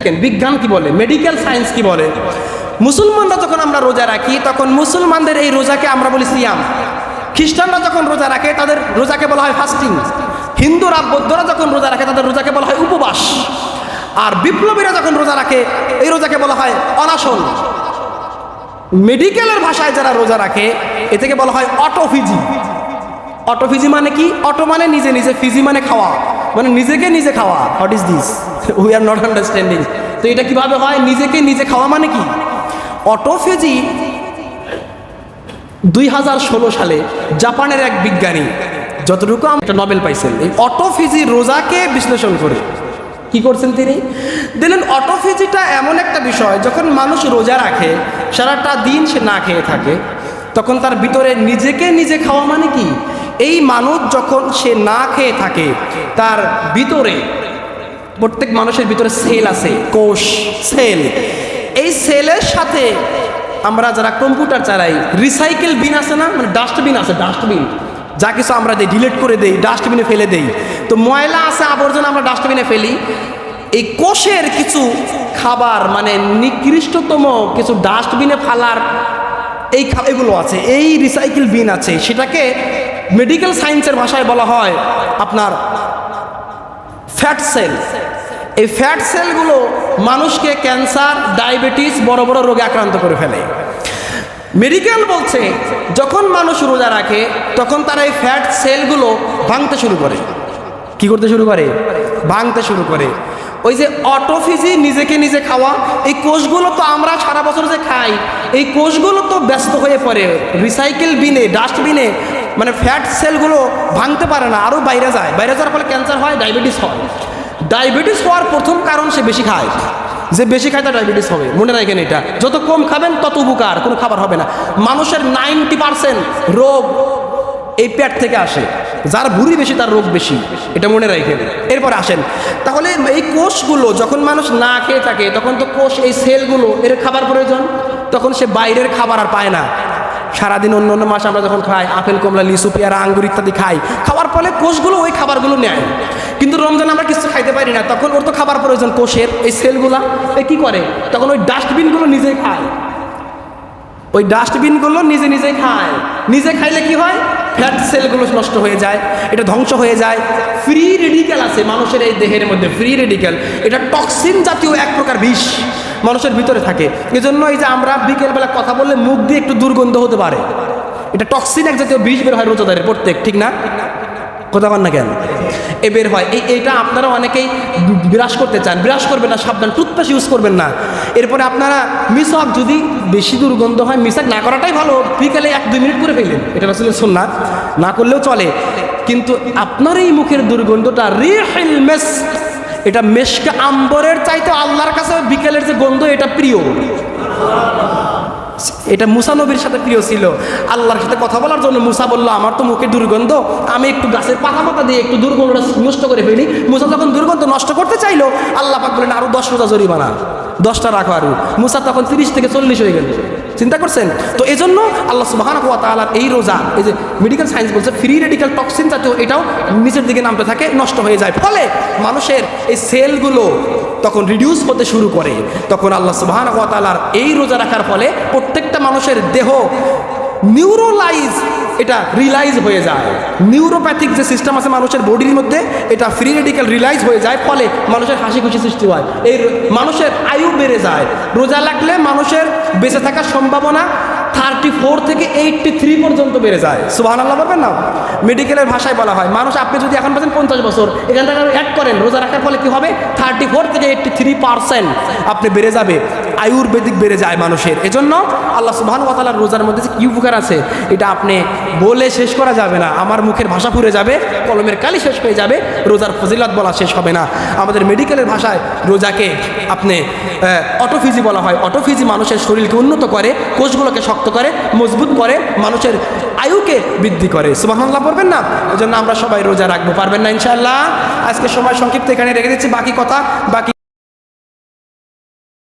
বিজ্ঞান কি বলে, মেডিকেল সায়েন্স কি বলে। মুসলমানরা যখন আমরা রোজা রাখি তখন মুসলমানদের এই রোজাকে আমরা বলি সিয়াম। খ্রিস্টানরা যখন রোজা রাখে তাদের রোজাকে বলা হয় ফাস্টিং। হিন্দুরা বৌদ্ধরা যখন রোজা রাখে তাদের রোজাকে বলা হয় উপবাস। আর বিপ্লবীরা যখন রোজা রাখে এই রোজাকে বলা হয় অনাশন। মেডিকেলের ভাষায় যারা রোজা রাখে এ থেকে বলা হয় অটোফিজি। অটোফিজি মানে কি? অটো মানে নিজে নিজে, ফিজি মানে খাওয়া, মানে নিজেকে নিজে খাওয়া। What is this? We are not understanding. তো এটা কিভাবে হয়? নিজেকে নিজে খাওয়া মানে কি? অটোফিজি 2016 সালে জাপানের এক বিজ্ঞানী, যতটুকু একটা নোবেল পাইছেন এই অটোফিজি রোজাকে বিশ্লেষণ করে। কি করছেন তিনি? দিলেন অটোফিজিটা এমন একটা বিষয়, যখন মানুষ রোজা রাখে সারাটা দিন সে না খেয়ে থাকে, তখন তার ভিতরে নিজেকে নিজে খাওয়া মানে কি? এই মানুষ যখন সে না খেয়ে থাকে তার ভিতরে, প্রত্যেক মানুষের ভিতরে সেল আছে, কোষ, সেল। এই সেলের সাথে আমরা যারা কম্পিউটার চালাই, রিসাইকেল বিন আছে না, মানে ডাস্টবিন আছে, ডাস্টবিন যা কিছু আমরা দেই ডিলিট করে দেই, ডাস্টবিনে ফেলে দেই। তো ময়লা আছে, আবর্জনা আমরা ডাস্টবিনে ফেলি। এই কোষের কিছু খাবার, মানে নিকৃষ্টতম কিছু ডাস্টবিনে ফেলার এগুলো আছে, এই রিসাইকেল বিন আছে। সেটাকে মেডিকেল সায়েন্সের ভাষায় বলা হয় আপনার ফ্যাট সেল। এই ফ্যাট সেলগুলো মানুষকে ক্যান্সার, ডায়াবেটিস, বড় বড় রোগে আক্রান্ত করে ফেলে। মেডিকেল বলছে যখন মানুষ রোজা রাখে তখন তারা এই ফ্যাট সেলগুলো ভাঙতে শুরু করে। কি করতে শুরু করে? ভাঙতে শুরু করে। ওই যে অটোফিজি, নিজেকে নিজে খাওয়া, এই কোষগুলো তো আমরা সারা বছর যে খাই, এই কোষগুলো তো ব্যস্ত হয়ে পড়ে রিসাইকেল বিনে, ডাস্টবিনে। মানে ফ্যাট সেলগুলো ভাঙতে পারে না, আরও বাইরে যায়। বাইরে যাওয়ার ফলে ক্যান্সার হয়, ডায়াবেটিস হয়। ডায়াবেটিস হওয়ার প্রথম কারণ সে বেশি খায়। যে বেশি খায় তার ডায়াবেটিস হবে, মনে রাখেন এটা। যত কম খাবেন তত উপকার, কোনো খাবার হবে না। মানুষের 90% রোগ এই পেট থেকে আসে। যার ভুঁড়ি বেশি তার রোগ বেশি, এটা মনে রাখেন। এরপরে আসেন, তাহলে এই কোষগুলো যখন মানুষ না খেয়ে থাকে তখন তো কোষ, এই সেলগুলো এর খাবার প্রয়োজন, তখন সে বাইরের খাবার আর পায় না। সারাদিন অন্য অন্য মাস আমরা যখন খাই আপেল, কমলা, লিচু, পেয়ারা, আঙ্গুর ইত্যাদি খাই, খাওয়ার ফলে কোষগুলো ওই খাবারগুলো নেয়। কিন্তু রমজান আমরা কিছু খাইতে পারি না, তখন ওর তো খাবার প্রয়োজন কোষের। এই সেলগুলা কি করে? তখন ওই ডাস্টবিনগুলো নিজেই খায়। ওই ডাস্টবিনগুলো নিজে নিজে খায়। নিজে খাইলে কি হয়? ফ্যাট সেলগুলো নষ্ট হয়ে যায়, এটা ধ্বংস হয়ে যায়। ফ্রি রেডিক্যাল আছে মানুষের এই দেহের মধ্যে, ফ্রি রেডিক্যাল। এটা টক্সিন জাতীয় এক প্রকার বিষ মানুষের ভিতরে থাকে। এজন্য এই যে আমরা বিকেলবেলা কথা বললে মুখ দিয়ে একটু দুর্গন্ধ হতে পারে, এটা টক্সিন এক জাতীয় বিষ বের হয় রোজাদারের প্রত্যেক, ঠিক না? কথা বল না কেন? এ বের হয়। এইটা আপনারা অনেকেই বিরাস করতে চান, বিরাস করবেন না, সাবধান। টুথপেস্ট ইউজ করবেন না। এরপরে আপনারা মিসওয়াক, যদি বেশি দুর্গন্ধ হয় মিসওয়াক না করাটাই ভালো, বিকালে 1-2 মিনিট করে ফেলেন, এটা আসলে সুন্নাত, না করলেও চলে। কিন্তু আপনার এই মুখের দুর্গন্ধটা রিহিল মিস্ক, এটা মেশকে আম্বরের চাইতে আল্লাহর কাছে বিকেলের যে গন্ধ এটা প্রিয়। এটা মুসা নবীর সাথে প্রিয় ছিল। আল্লাহর সাথে কথা বলার জন্য মুসা বলল, আমার তো মুখে দুর্গন্ধ, আমি একটু গাছের পাতা দিয়ে একটু দুর্গন্ধটা নষ্ট করে ফেলি। মুসা যখন দুর্গন্ধ নষ্ট করতে চাইলো, আল্লাহ পাক বললেন আরো 10 রোজা জরিমানা, 10টা রাখো আরো। মুসা তখন 30 থেকে 40 হয়ে গেল। চিন্তা করছেন? তো এই জন্য আল্লাহ সুবহানাহু ওয়া তাআলার এই রোজা, এই যে মেডিকেল সায়েন্স বলছে ফ্রি রেডিক্যাল টক্সিন জাতীয়, এটাও নিচের দিকে নামতে থাকে, নষ্ট হয়ে যায়। ফলে মানুষের এই সেলগুলো তখন রিডিউস হতে শুরু করে। তখন আল্লাহ সুবহানাহু ওয়া তাআলার এই রোজা রাখার ফলে প্রত্যেকটা মানুষের দেহ নিউরোলাইজ, এটা রিলাইজ হয়ে যায়। নিউরোপ্যাথিক যে সিস্টেম আছে মানুষের বডির মধ্যে, এটা ফ্রি রেডিক্যাল রিলাইজ হয়ে যায়। ফলে মানুষের হাসি খুশি সৃষ্টি হয়, এই মানুষের আয়ু বেড়ে যায়। রোজা রাখলে মানুষের বেঁচে থাকার সম্ভাবনা 34 থেকে 83 পর্যন্ত বেড়ে যায়। সুবহানাল্লাহ বলবেন না? মেডিকেলের ভাষায় বলা হয় মানুষ, আপনি যদি এখন পাচ্ছেন 50 বছর, এখান থেকে অ্যাড করেন, রোজা রাখার ফলে কি হবে? 34 থেকে 83% আপনি বেড়ে যাবে, আয়ুর্বেদিক বেড়ে যায় মানুষের। এজন্য আল্লাহ সুবহানাহু ওয়া তাআলার রোজার মধ্যে যে কি উপকার আছে এটা আপনি বলে শেষ করা যাবে না। আমার মুখের ভাষা পুড়ে যাবে, কলমের কালি শেষ হয়ে যাবে, রোজার ফজিলত বলা শেষ হবে না। আমাদের মেডিকেলের ভাষায় রোজাকে আপনি অটোফিজি বলা হয়। অটোফিজি মানুষের শরীরকে উন্নত করে, কোষগুলোকে শক্ত করে, মজবুত করে, মানুষের আয়ুকে বৃদ্ধি করে। সুবহানাল্লাহ পড়বেন না? এই জন্য আমরা সবাই রোজা রাখবো, পারবেন না ইনশাআল্লাহ? আজকে সময় সংক্ষিপ্ত, এখানে রেখে দিচ্ছি। বাকি কথা বাকি